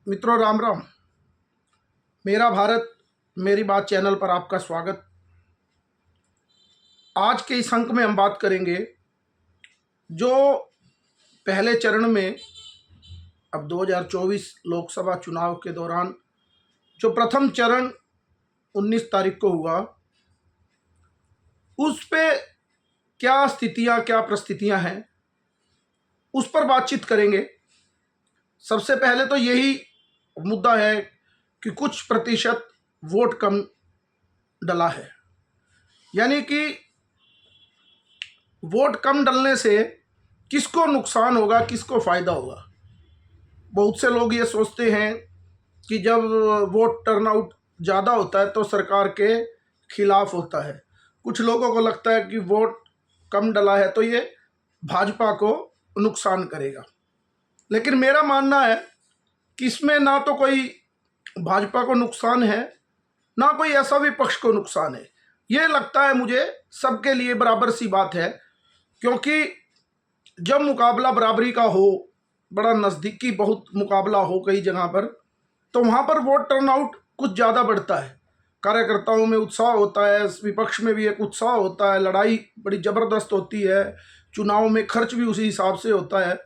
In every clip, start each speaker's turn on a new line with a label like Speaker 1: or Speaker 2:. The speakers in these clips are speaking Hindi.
Speaker 1: मित्रों, राम राम। मेरा भारत मेरी बात चैनल पर आपका स्वागत। आज के इस अंक में हम बात करेंगे जो पहले चरण में अब 2024 लोकसभा चुनाव के दौरान जो प्रथम चरण 19 तारीख को हुआ, उस पे क्या स्थितियां, क्या परिस्थितियां हैं, उस पर बातचीत करेंगे। सबसे पहले तो यही मुद्दा है कि कुछ प्रतिशत वोट कम डला है। यानी कि वोट कम डलने से किसको नुकसान होगा, किसको फ़ायदा होगा। बहुत से लोग ये सोचते हैं कि जब वोट टर्नआउट ज़्यादा होता है तो सरकार के खिलाफ होता है। कुछ लोगों को लगता है कि वोट कम डला है तो ये भाजपा को नुकसान करेगा। लेकिन मेरा मानना है कि इसमें ना तो कोई भाजपा को नुकसान है, ना कोई ऐसा विपक्ष को नुकसान है। ये लगता है मुझे सबके लिए बराबर सी बात है, क्योंकि जब मुकाबला बराबरी का हो, बड़ा नज़दीकी बहुत मुकाबला हो कई जगह पर, तो वहाँ पर वोट टर्नआउट कुछ ज़्यादा बढ़ता है। कार्यकर्ताओं में उत्साह होता है, विपक्ष में भी एक उत्साह होता है, लड़ाई बड़ी ज़बरदस्त होती है, चुनाव में खर्च भी उसी हिसाब से होता है।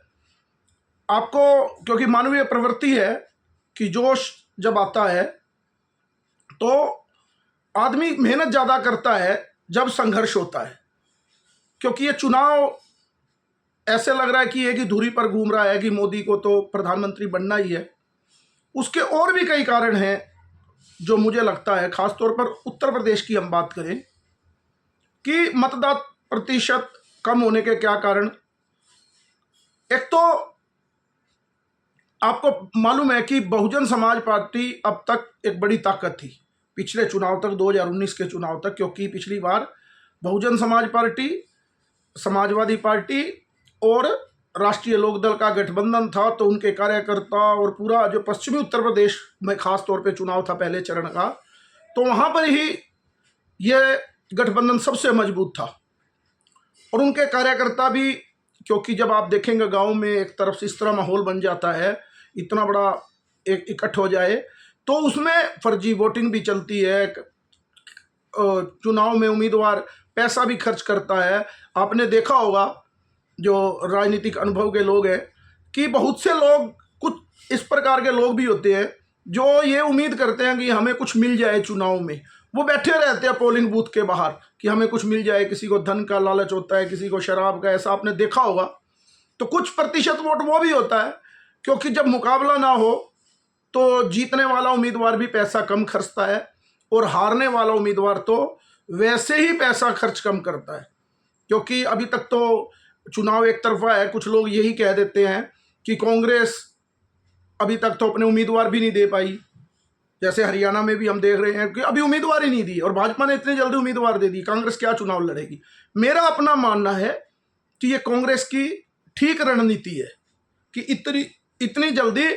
Speaker 1: आपको, क्योंकि मानवीय प्रवृत्ति है कि जोश जब आता है तो आदमी मेहनत ज़्यादा करता है जब संघर्ष होता है। क्योंकि ये चुनाव ऐसे लग रहा है कि एक ही धुरी पर घूम रहा है कि मोदी को तो प्रधानमंत्री बनना ही है। उसके और भी कई कारण हैं जो मुझे लगता है, खासतौर पर उत्तर प्रदेश की हम बात करें कि मतदाता प्रतिशत कम होने के क्या कारण। एक तो आपको मालूम है कि बहुजन समाज पार्टी अब तक एक बड़ी ताकत थी, पिछले चुनाव तक, 2019 के चुनाव तक। क्योंकि पिछली बार बहुजन समाज पार्टी, समाजवादी पार्टी और राष्ट्रीय लोकदल का गठबंधन था, तो उनके कार्यकर्ता और पूरा जो पश्चिमी उत्तर प्रदेश में खास तौर पे चुनाव था पहले चरण का, तो वहाँ पर ही ये गठबंधन सबसे मजबूत था। और उनके कार्यकर्ता भी, क्योंकि जब आप देखेंगे गांव में एक तरफ से इस तरह माहौल बन जाता है, इतना बड़ा एक इकट्ठ हो जाए, तो उसमें फर्जी वोटिंग भी चलती है। चुनाव में उम्मीदवार पैसा भी खर्च करता है। आपने देखा होगा, जो राजनीतिक अनुभव के लोग हैं, कि बहुत से लोग, कुछ इस प्रकार के लोग भी होते हैं जो ये उम्मीद करते हैं कि हमें कुछ मिल जाए चुनाव में। वो बैठे रहते हैं पोलिंग बूथ के बाहर कि हमें कुछ मिल जाए। किसी को धन का लालच होता है, किसी को शराब का, ऐसा आपने देखा होगा। तो कुछ प्रतिशत वोट वो भी होता है, क्योंकि जब मुकाबला ना हो तो जीतने वाला उम्मीदवार भी पैसा कम खर्चता है और हारने वाला उम्मीदवार तो वैसे ही पैसा खर्च कम करता है। क्योंकि अभी तक तो चुनाव एक तरफा है। कुछ लोग यही कह देते हैं कि कांग्रेस अभी तक तो अपने उम्मीदवार भी नहीं दे पाई। जैसे हरियाणा में भी हम देख रहे हैं कि अभी उम्मीदवार ही नहीं दी, और भाजपा ने इतनी जल्दी उम्मीदवार दे दी, कांग्रेस क्या चुनाव लड़ेगी। मेरा अपना मानना है कि ये कांग्रेस की ठीक रणनीति है कि इतनी जल्दी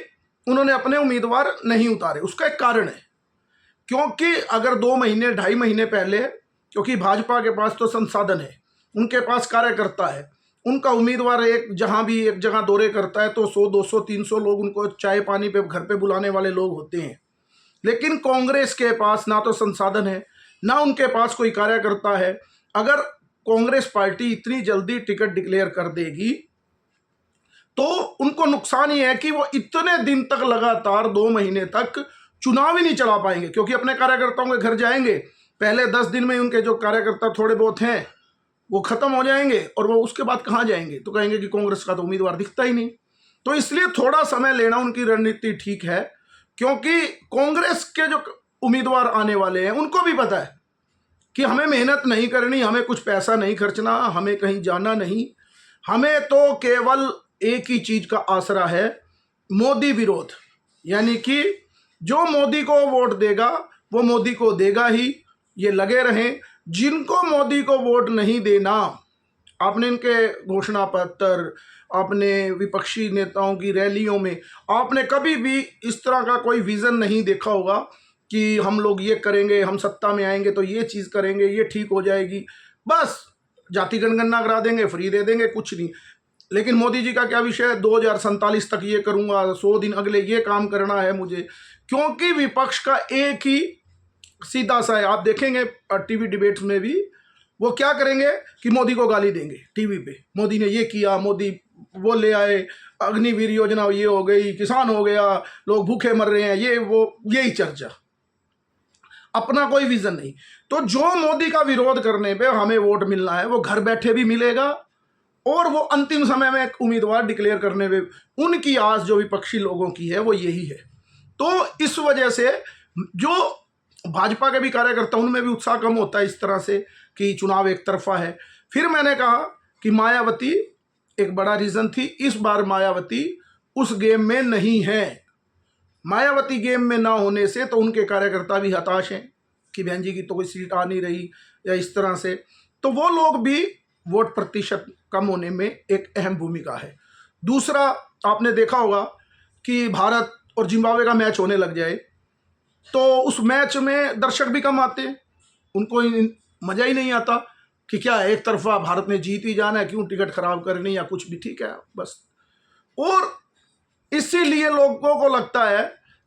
Speaker 1: उन्होंने अपने उम्मीदवार नहीं उतारे। उसका एक कारण है, क्योंकि अगर 2 महीने 2.5 महीने पहले, क्योंकि भाजपा के पास तो संसाधन है, उनके पास कार्यकर्ता है, उनका उम्मीदवार एक जहां भी एक जगह दौरे करता है तो 100 200 300 लोग उनको चाय पानी पे घर पे बुलाने वाले लोग होते हैं। लेकिन कांग्रेस के पास ना तो संसाधन है, ना उनके पास कोई कार्यकर्ता है। अगर कांग्रेस पार्टी इतनी जल्दी टिकट डिक्लेयर कर देगी तो उनको नुकसान ये है कि वो इतने दिन तक, लगातार 2 महीने तक चुनाव ही नहीं चला पाएंगे। क्योंकि अपने कार्यकर्ताओं के घर जाएंगे, पहले 10 दिन में उनके जो कार्यकर्ता थोड़े बहुत हैं वो खत्म हो जाएंगे, और वो उसके बाद कहाँ जाएंगे, तो कहेंगे कि कांग्रेस का तो उम्मीदवार दिखता ही नहीं। तो इसलिए थोड़ा समय लेना उनकी रणनीति ठीक है, क्योंकि कांग्रेस के जो उम्मीदवार आने वाले हैं उनको भी पता है कि हमें मेहनत नहीं करनी, हमें कुछ पैसा नहीं खर्चना, हमें कहीं जाना नहीं, हमें तो केवल एक ही चीज का आसरा है, मोदी विरोध। यानी कि जो मोदी को वोट देगा वो मोदी को देगा ही, ये लगे रहें। जिनको मोदी को वोट नहीं देना, आपने इनके घोषणा पत्र, आपने विपक्षी नेताओं की रैलियों में आपने कभी भी इस तरह का कोई विजन नहीं देखा होगा कि हम लोग ये करेंगे, हम सत्ता में आएंगे तो ये चीज़ करेंगे, ये ठीक हो जाएगी। बस जाति जनगणना करा देंगे, फ्री दे देंगे, कुछ नहीं। लेकिन मोदी जी का क्या विषय है, 2047 तक ये करूंगा, 100 दिन अगले ये काम करना है मुझे। क्योंकि विपक्ष का एक ही सीधा सा है, आप देखेंगे टीवी डिबेट्स में भी वो क्या करेंगे कि मोदी को गाली देंगे टीवी पे, मोदी ने ये किया, मोदी वो ले आए, अग्निवीर योजना ये हो गई, किसान हो गया, लोग भूखे मर रहे हैं, ये वो, यही चर्चा, अपना कोई विजन नहीं। तो जो मोदी का विरोध करने पे हमें वोट मिलना है वो घर बैठे भी मिलेगा, और वो अंतिम समय में एक उम्मीदवार डिक्लेयर करने में उनकी आस जो विपक्षी लोगों की है वो यही है। तो इस वजह से जो भाजपा के भी कार्यकर्ता उनमें भी उत्साह कम होता है इस तरह से कि चुनाव एक तरफा है। फिर मैंने कहा कि मायावती एक बड़ा रीज़न थी, इस बार मायावती उस गेम में नहीं है। मायावती गेम में ना होने से तो उनके कार्यकर्ता भी हताश हैं कि बहन जी की तो कोई सीट आ नहीं रही या इस तरह से, तो वो लोग भी वोट प्रतिशत कम होने में एक अहम भूमिका है। दूसरा, आपने देखा होगा कि भारत और जिम्बाब्वे का मैच होने लग जाए तो उस मैच में दर्शक भी कम आते हैं, उनको मज़ा ही नहीं आता कि क्या एक तरफा भारत ने जीत ही जाना है, क्यों टिकट खराब करनी या कुछ भी, ठीक है बस। और इसीलिए लोगों को लगता है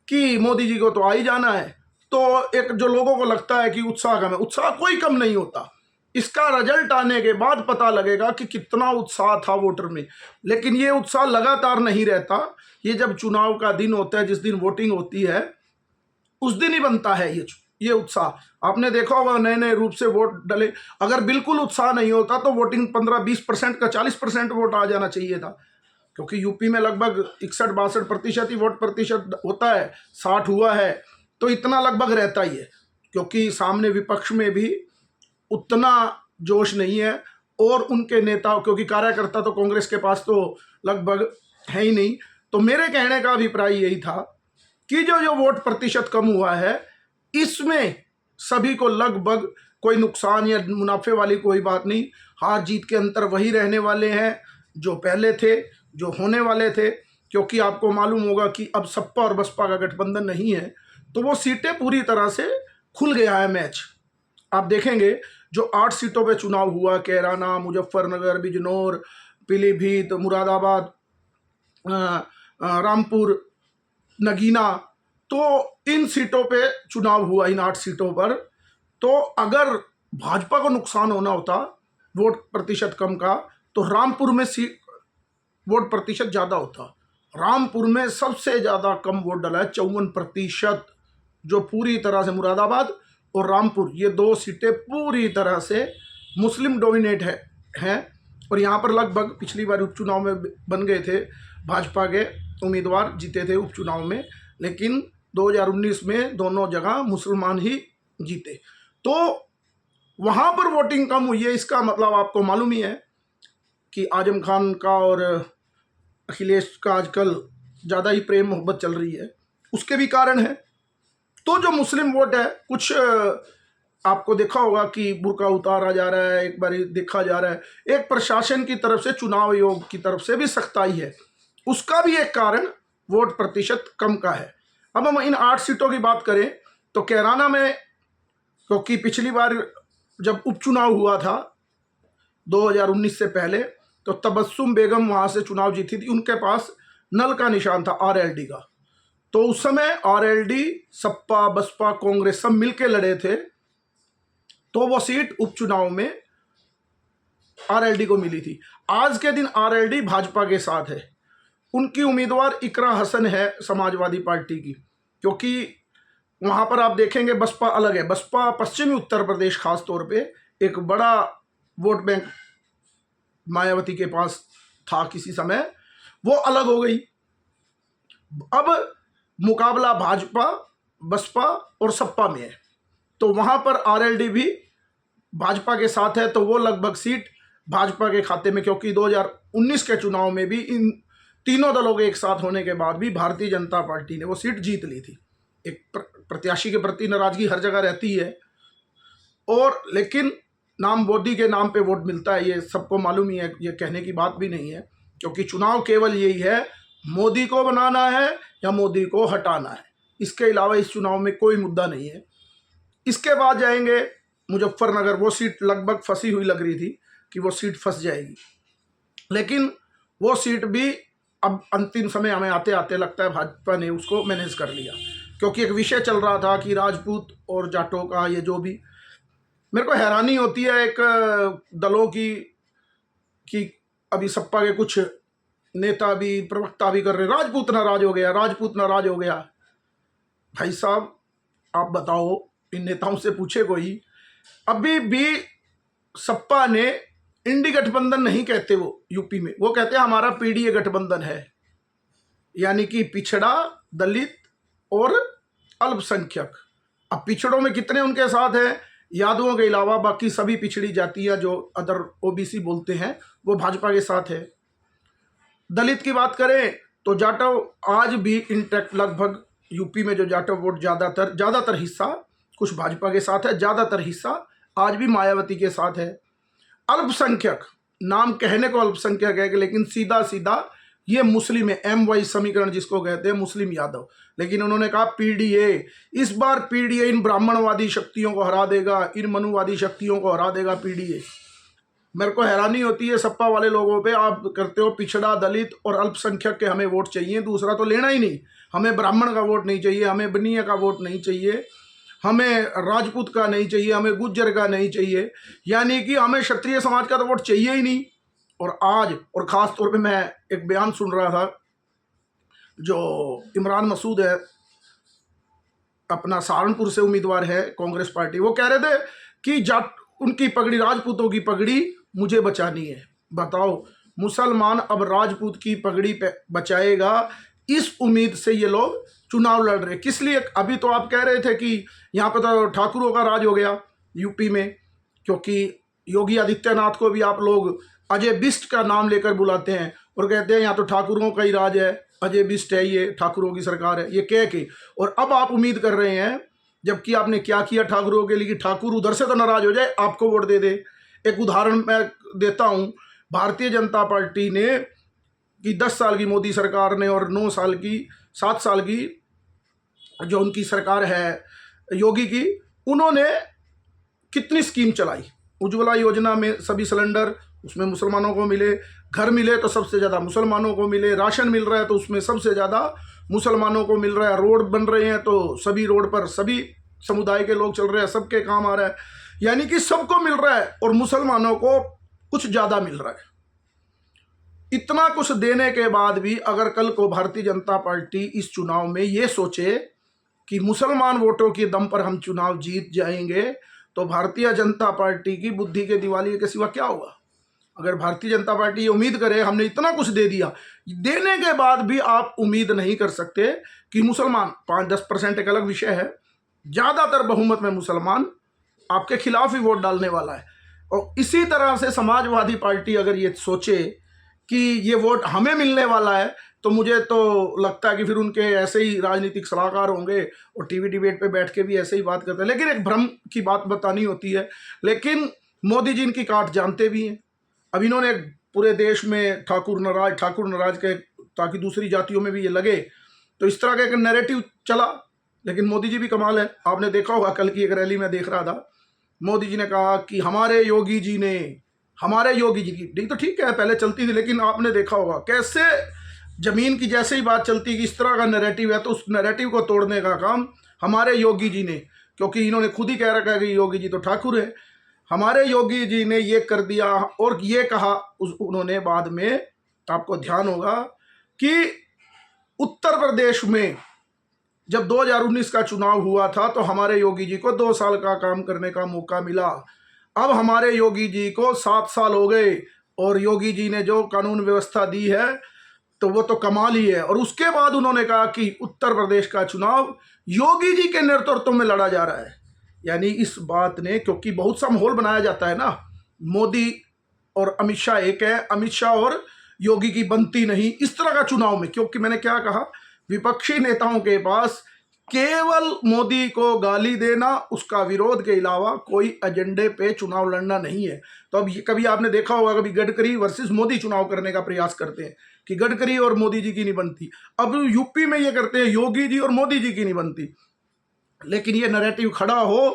Speaker 1: कि मोदी जी को तो आ ही जाना है, तो एक जो लोगों को लगता है कि उत्साह कम है, उत्साह कोई कम नहीं होता। इसका रिजल्ट आने के बाद पता लगेगा कि कितना उत्साह था वोटर में। लेकिन ये उत्साह लगातार नहीं रहता, ये जब चुनाव का दिन होता है, जिस दिन वोटिंग होती है उस दिन ही बनता है ये उत्साह। आपने देखा होगा नए नए रूप से वोट डले, अगर बिल्कुल उत्साह नहीं होता तो वोटिंग 15-20% का 40% वोट आ जाना चाहिए था, क्योंकि यूपी में लगभग 61-62% ही वोट प्रतिशत होता है, 60 हुआ है, तो इतना लगभग रहता ही है, क्योंकि सामने विपक्ष में भी उतना जोश नहीं है और उनके नेता, क्योंकि कार्यकर्ता तो कांग्रेस के पास तो लगभग है ही नहीं। तो मेरे कहने का अभिप्राय यही था कि जो जो वोट प्रतिशत कम हुआ है इसमें सभी को लगभग कोई नुकसान या मुनाफे वाली कोई बात नहीं, हार जीत के अंतर वही रहने वाले हैं जो पहले थे, जो होने वाले थे। क्योंकि आपको मालूम होगा कि अब सपा और बसपा का गठबंधन नहीं है, तो वो सीटें पूरी तरह से खुल गया है मैच। आप देखेंगे जो 8 सीटों पे चुनाव हुआ, कैराना, मुजफ्फरनगर, बिजनौर, पीलीभीत, मुरादाबाद, रामपुर, नगीना, तो इन सीटों पे चुनाव हुआ, इन 8 सीटों पर। तो अगर भाजपा को नुकसान होना होता वोट प्रतिशत कम का, तो रामपुर में वोट प्रतिशत ज़्यादा होता। रामपुर में सबसे ज़्यादा कम वोट डला है, 54%, जो पूरी तरह से मुरादाबाद और रामपुर, ये 2 सीटें पूरी तरह से मुस्लिम डोमिनेट हैं। और यहाँ पर लगभग पिछली बार उपचुनाव में बन गए थे, भाजपा के उम्मीदवार जीते थे उपचुनाव में, लेकिन 2019 में दोनों जगह मुसलमान ही जीते। तो वहाँ पर वोटिंग कम हुई है। इसका मतलब आपको मालूम ही है कि आजम खान का और अखिलेश का आजकल ज़्यादा ही प्रेम मोहब्बत चल रही है, उसके भी कारण है। तो जो मुस्लिम वोट है, कुछ आपको देखा होगा कि बुर्का उतारा जा रहा है, एक बार देखा जा रहा है, एक प्रशासन की तरफ से, चुनाव आयोग की तरफ से भी सख्ताई है, उसका भी एक कारण वोट प्रतिशत कम का है। अब हम इन 8 सीटों की बात करें तो कैराना में, क्योंकि पिछली बार जब उपचुनाव हुआ था 2019 से पहले, तो तबस्सुम बेगम वहाँ से चुनाव जीती थी, उनके पास नल का निशान था, आरएलडी का। तो उस समय आरएलडी, सपा, बसपा, कांग्रेस सब मिलके लड़े थे, तो वो सीट उपचुनाव में आरएलडी को मिली थी। आज के दिन आरएलडी भाजपा के साथ है, उनकी उम्मीदवार इकरा हसन है समाजवादी पार्टी की, क्योंकि वहाँ पर आप देखेंगे बसपा अलग है। बसपा पश्चिमी उत्तर प्रदेश खास तौर पे एक बड़ा वोट बैंक मायावती के पास था किसी समय, वो अलग हो गई। अब मुकाबला भाजपा, बसपा और सपा में है, तो वहाँ पर आरएलडी भी भाजपा के साथ है, तो वो लगभग सीट भाजपा के खाते में, क्योंकि 2019 के चुनाव में भी इन तीनों दलों के एक साथ होने के बाद भी भारतीय जनता पार्टी ने वो सीट जीत ली थी। एक प्रत्याशी के प्रति नाराजगी हर जगह रहती है, और लेकिन नाम मोदी के नाम पे वोट मिलता है, ये सबको मालूम ही है, ये कहने की बात भी नहीं है, क्योंकि चुनाव केवल यही है, मोदी को बनाना है या मोदी को हटाना है, इसके अलावा इस चुनाव में कोई मुद्दा नहीं है। इसके बाद जाएंगे मुजफ्फरनगर, वो सीट लगभग फंसी हुई लग रही थी कि वो सीट फंस जाएगी, लेकिन वो सीट भी अब अंतिम समय हमें आते आते लगता है भाजपा ने उसको मैनेज कर लिया, क्योंकि एक विषय चल रहा था कि राजपूत और जाटों का ये जो भी, मेरे को हैरानी होती है एक दलों की कि अभी सपा के कुछ नेता भी प्रवक्ता भी कर रहे राजपूत नाराज हो गया, राजपूत नाराज हो गया। भाई साहब आप बताओ, इन नेताओं से पूछे कोई, अभी भी सपा ने इंडी गठबंधन नहीं कहते वो यूपी में, वो कहते हैं हमारा पीडीए गठबंधन है, यानी कि पिछड़ा, दलित और अल्पसंख्यक। अब पिछड़ों में कितने उनके साथ हैं? यादवों के अलावा बाकी सभी पिछड़ी जातियां जो अदर ओबीसी बोलते हैं वो भाजपा के साथ है। दलित की बात करें तो जाटव आज भी इंटैक्ट, लगभग यूपी में जो जाटव वोट ज़्यादातर हिस्सा कुछ भाजपा के साथ है, ज़्यादातर हिस्सा आज भी मायावती के साथ है। अल्पसंख्यक, नाम कहने को अल्पसंख्यक है लेकिन सीधा सीधा ये मुस्लिम है, MY समीकरण जिसको कहते हैं, मुस्लिम यादव। लेकिन उन्होंने कहा पीडीए, इस बार पीडीए इन ब्राह्मणवादी शक्तियों को हरा देगा, इन मनुवादी शक्तियों को हरा देगा पीडीए। मेरे को हैरानी होती है सपा वाले लोगों पे, आप करते हो पिछड़ा, दलित और अल्पसंख्यक के हमें वोट चाहिए, दूसरा तो लेना ही नहीं, हमें ब्राह्मण का वोट नहीं चाहिए, हमें बनिया का वोट नहीं चाहिए, हमें राजपूत का नहीं चाहिए, हमें गुज्जर का नहीं चाहिए, यानी कि हमें क्षत्रिय समाज का तो वोट चाहिए ही नहीं। और आज और ख़ास तौर पे मैं एक बयान सुन रहा था, जो इमरान मसूद है, अपना सहारनपुर से उम्मीदवार है कांग्रेस पार्टी, वो कह रहे थे कि जाट उनकी पगड़ी, राजपूतों की पगड़ी मुझे बचानी है। बताओ, मुसलमान अब राजपूत की पगड़ी पे बचाएगा, इस उम्मीद से ये लोग चुनाव लड़ रहे। किस लिए? अभी तो आप कह रहे थे कि यहाँ पे तो ठाकुरों का राज हो गया यूपी में, क्योंकि योगी आदित्यनाथ को भी आप लोग अजय बिष्ट का नाम लेकर बुलाते हैं और कहते हैं यहाँ तो ठाकुरों का ही राज है, अजय बिष्ट है, ये ठाकुरों की सरकार है, ये कह के। और अब आप उम्मीद कर रहे हैं, जबकि आपने क्या किया ठाकुरों के लिए, कि ठाकुर उधर से तो नाराज हो जाए, आपको वोट दे दे। एक उदाहरण मैं देता हूँ, भारतीय जनता पार्टी ने कि 10 साल की मोदी सरकार ने और 9 साल की, 7 साल की जो उनकी सरकार है योगी की, उन्होंने कितनी स्कीम चलाई। उज्ज्वला योजना में सभी सिलेंडर उसमें मुसलमानों को मिले, घर मिले तो सबसे ज़्यादा मुसलमानों को मिले, राशन मिल रहा है तो उसमें सबसे ज़्यादा मुसलमानों को मिल रहा है, रोड बन रहे हैं तो सभी रोड पर सभी समुदाय के लोग चल रहे हैं, सबके काम आ रहा है, यानी कि सबको मिल रहा है और मुसलमानों को कुछ ज़्यादा मिल रहा है। इतना कुछ देने के बाद भी अगर कल को भारतीय जनता पार्टी इस चुनाव में ये सोचे कि मुसलमान वोटों के दम पर हम चुनाव जीत जाएंगे, तो भारतीय जनता पार्टी की बुद्धि के दिवालिये के सिवा क्या होगा। अगर भारतीय जनता पार्टी ये उम्मीद करे हमने इतना कुछ दे दिया, देने के बाद भी आप उम्मीद नहीं कर सकते कि मुसलमान 5-10% एक अलग विषय है, ज़्यादातर बहुमत में मुसलमान आपके खिलाफ ही वोट डालने वाला है। और इसी तरह से समाजवादी पार्टी अगर ये सोचे कि ये वोट हमें मिलने वाला है, तो मुझे तो लगता है कि फिर उनके ऐसे ही राजनीतिक सलाहकार होंगे और टीवी डिबेट पे बैठ के भी ऐसे ही बात करते हैं। लेकिन एक भ्रम की बात बतानी होती है, लेकिन मोदी जी इनकी काट जानते भी हैं। अब इन्होंने पूरे देश में ठाकुर नाराज के, ताकि दूसरी जातियों में भी ये लगे, तो इस तरह का एक नैरेटिव चला। लेकिन मोदी जी भी कमाल है, आपने देखा होगा कल की एक रैली में देख रहा था, मोदी जी ने कहा कि हमारे योगी जी की, नहीं तो ठीक है पहले चलती थी, लेकिन आपने देखा होगा कैसे जमीन की जैसे ही बात चलती कि इस तरह का नैरेटिव है, तो उस नैरेटिव को तोड़ने का काम हमारे योगी जी ने, क्योंकि इन्होंने खुद ही कह रखा है कि योगी जी तो ठाकुर है, हमारे योगी जी ने ये कर दिया। और ये कहा उन्होंने बाद में, आपको ध्यान होगा कि उत्तर प्रदेश में जब 2019 का चुनाव हुआ था तो हमारे योगी जी को 2 साल का काम करने का मौका मिला। अब हमारे योगी जी को 7 साल हो गए और योगी जी ने जो कानून व्यवस्था दी है तो वो तो कमाल ही है। और उसके बाद उन्होंने कहा कि उत्तर प्रदेश का चुनाव योगी जी के नेतृत्व में लड़ा जा रहा है। यानी इस बात ने, क्योंकि बहुत सा माहौल बनाया जाता है ना, मोदी और अमित शाह एक है, अमित शाह और योगी की बनती नहीं इस तरह का चुनाव में। क्योंकि मैंने क्या कहा, विपक्षी नेताओं के पास केवल मोदी को गाली देना, उसका विरोध के अलावा कोई एजेंडे पे चुनाव लड़ना नहीं है। तो अब कभी आपने देखा होगा, कभी गडकरी वर्सेस मोदी चुनाव करने का प्रयास करते हैं कि गडकरी और मोदी जी की नहीं बनती। अब यूपी में ये करते हैं योगी जी और मोदी जी की नहीं बनती। लेकिन ये नैरेटिव खड़ा हो,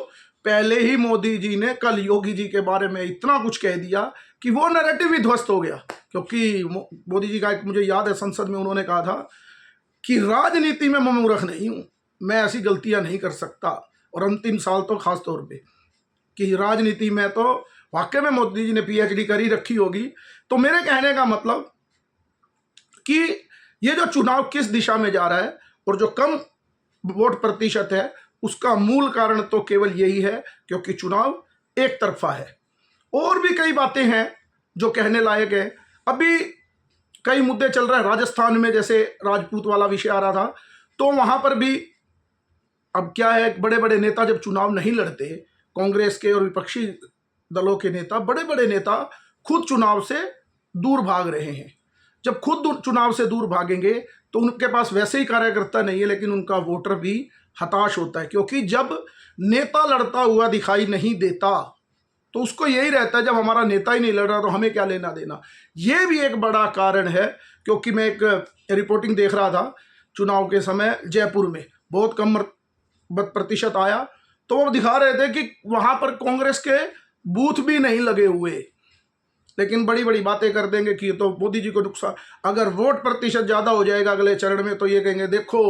Speaker 1: पहले ही मोदी जी ने कल योगी जी के बारे में इतना कुछ कह दिया कि वो नैरेटिव भी ध्वस्त हो गया। क्योंकि मोदी जी का एक मुझे याद है संसद में उन्होंने कहा था कि राजनीति में मैं मूर्ख नहीं हूँ, मैं ऐसी गलतियाँ नहीं कर सकता। और अंतिम साल तो खास तौर पे कि राजनीति में तो वाकई में मोदी जी ने PhD करी रखी होगी। तो मेरे कहने का मतलब कि ये जो चुनाव किस दिशा में जा रहा है और जो कम वोट प्रतिशत है, उसका मूल कारण तो केवल यही है क्योंकि चुनाव एक तरफा है। और भी कई बातें हैं जो कहने लायक है। अभी कई मुद्दे चल रहे हैं राजस्थान में, जैसे राजपूत वाला विषय आ रहा था, तो वहां पर भी अब क्या है, बड़े बड़े नेता जब चुनाव नहीं लड़ते, कांग्रेस के और विपक्षी दलों के नेता, बड़े बड़े नेता खुद चुनाव से दूर भाग रहे हैं। जब खुद चुनाव से दूर भागेंगे तो उनके पास वैसे ही कार्यकर्ता नहीं है, लेकिन उनका वोटर भी हताश होता है। क्योंकि जब नेता लड़ता हुआ दिखाई नहीं देता तो उसको यही रहता है जब हमारा नेता ही नहीं लड़ रहा तो हमें क्या लेना देना। ये भी एक बड़ा कारण है। क्योंकि मैं एक रिपोर्टिंग देख रहा था चुनाव के समय, जयपुर में बहुत कम मत प्रतिशत आया, तो वो दिखा रहे थे कि वहां पर कांग्रेस के बूथ भी नहीं लगे हुए, लेकिन बड़ी बड़ी बातें कर देंगे कि तो मोदी जी को नुकसान। अगर वोट प्रतिशत ज़्यादा हो जाएगा अगले चरण में तो ये कहेंगे देखो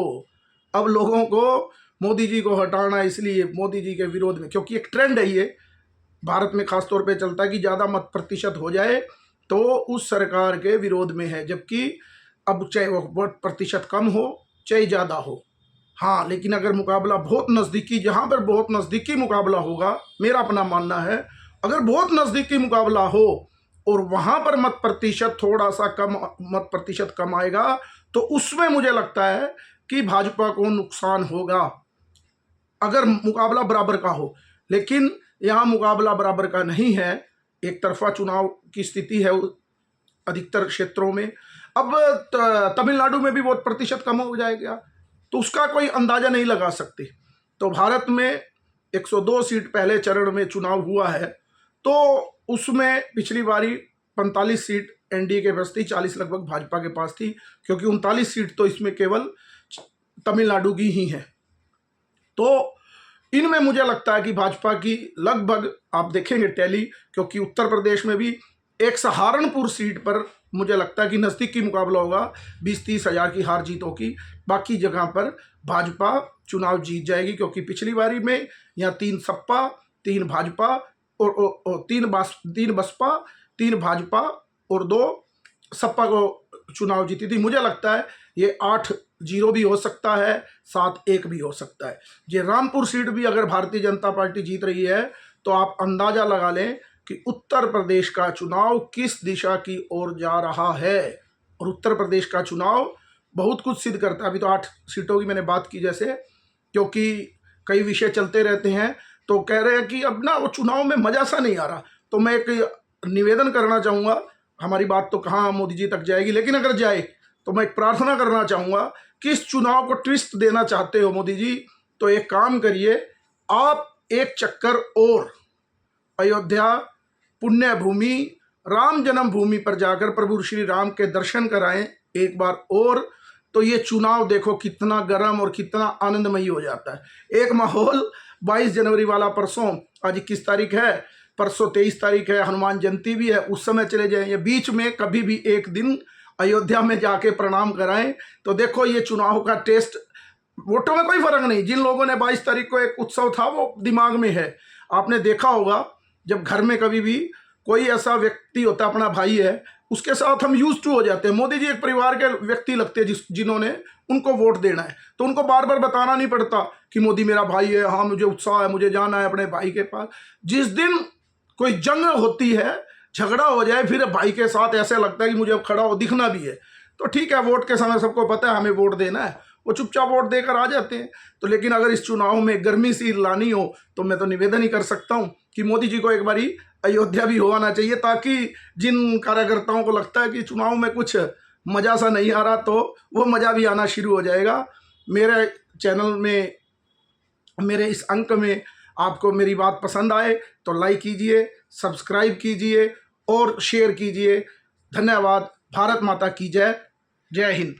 Speaker 1: अब लोगों को मोदी जी को हटाना, इसलिए मोदी जी के विरोध में। क्योंकि एक ट्रेंड है ये भारत में खास तौर पे चलता है कि ज़्यादा मत प्रतिशत हो जाए तो उस सरकार के विरोध में है, जबकि अब चाहे वो वोट प्रतिशत कम हो चाहे ज़्यादा हो। हाँ, लेकिन अगर मुकाबला बहुत नज़दीकी, जहाँ पर बहुत नज़दीकी मुकाबला होगा, मेरा अपना मानना है अगर बहुत नज़दीकी मुकाबला हो और वहाँ पर मत प्रतिशत थोड़ा सा कम, मत प्रतिशत कम आएगा, तो उसमें मुझे लगता है कि भाजपा को नुकसान होगा अगर मुकाबला बराबर का हो। लेकिन यहाँ मुकाबला बराबर का नहीं है, एक तरफा चुनाव की स्थिति है अधिकतर क्षेत्रों में। अब तमिलनाडु में भी वोट प्रतिशत कम हो जाएगा तो उसका कोई अंदाजा नहीं लगा सकते। तो भारत में 102 सीट पहले चरण में चुनाव हुआ है, तो उसमें पिछली बारी 45 सीट एनडीए के पास थी, 40 लगभग भाजपा के पास थी, क्योंकि 39 सीट तो इसमें केवल तमिलनाडु की ही है। तो इनमें मुझे लगता है कि भाजपा की लगभग आप देखेंगे टैली, क्योंकि उत्तर प्रदेश में भी एक सहारनपुर सीट पर मुझे लगता है कि नज़दीकी मुकाबला होगा, 20-30 हज़ार की हार जीत होगी। बाकी जगह पर भाजपा चुनाव जीत जाएगी, क्योंकि पिछली बारी में यहाँ 3 सपा, 3 भाजपा और 3 बसपा, 3 भाजपा और 2 सपा को चुनाव जीती थी। मुझे लगता है ये 8-0 भी हो सकता है, 7-1 भी हो सकता है। ये रामपुर सीट भी अगर भारतीय जनता पार्टी जीत रही है तो आप अंदाज़ा लगा लें कि उत्तर प्रदेश का चुनाव किस दिशा की ओर जा रहा है। और उत्तर प्रदेश का चुनाव बहुत कुछ सिद्ध करता है। अभी तो 8 सीटों की मैंने बात की, जैसे क्योंकि कई विषय चलते रहते हैं, तो कह रहे हैं कि अब ना वो चुनाव में मज़ा सा नहीं आ रहा। तो मैं एक निवेदन करना चाहूँगा, हमारी बात तो कहाँ मोदी जी तक जाएगी, लेकिन अगर जाए तो मैं एक प्रार्थना करना चाहूँगा कि इस चुनाव को ट्विस्ट देना चाहते हो मोदी जी, तो एक काम करिए, आप एक चक्कर और अयोध्या पुण्य भूमि राम जन्मभूमि पर जाकर प्रभु श्री राम के दर्शन कराएं एक बार और, तो ये चुनाव देखो कितना गर्म और कितना आनंदमयी हो जाता है। एक माहौल 22 जनवरी वाला, परसों आज 21 तारीख है, परसों 23 तारीख है, हनुमान जयंती भी है, उस समय चले जाएंगे। बीच में कभी भी एक दिन अयोध्या में जाके प्रणाम कराएं, तो देखो ये चुनाव का टेस्ट, वोटों में कोई फर्क नहीं। जिन लोगों ने 22 तारीख को एक उत्सव था वो दिमाग में है। आपने देखा होगा जब घर में कभी भी कोई ऐसा व्यक्ति होता है, अपना भाई है, उसके साथ हम यूज टू हो जाते हैं। मोदी जी एक परिवार के व्यक्ति लगते हैं जिन्होंने उनको वोट देना है, तो उनको बार बार बताना नहीं पड़ता कि मोदी मेरा भाई है, हाँ मुझे उत्साह है, मुझे जाना है अपने भाई के पास। जिस दिन कोई जंग होती है, झगड़ा हो जाए, फिर भाई के साथ ऐसे लगता है कि मुझे अब खड़ा हो दिखना भी है। तो ठीक है, वोट के समय सबको पता है हमें वोट देना है, वो चुपचाप वोट देकर आ जाते हैं। तो लेकिन अगर इस चुनाव में गर्मी सी लानी हो तो मैं तो निवेदन ही कर सकता हूँ कि मोदी जी को एक बारी अयोध्या भी हो आना चाहिए, ताकि जिन कार्यकर्ताओं को लगता है कि चुनाव में कुछ मज़ा सा नहीं आ रहा, तो वो मज़ा भी आना शुरू हो जाएगा। मेरे चैनल में, मेरे इस अंक में आपको मेरी बात पसंद आए तो लाइक कीजिए, सब्सक्राइब कीजिए और शेयर कीजिए। धन्यवाद। भारत माता की जय। जय हिंद।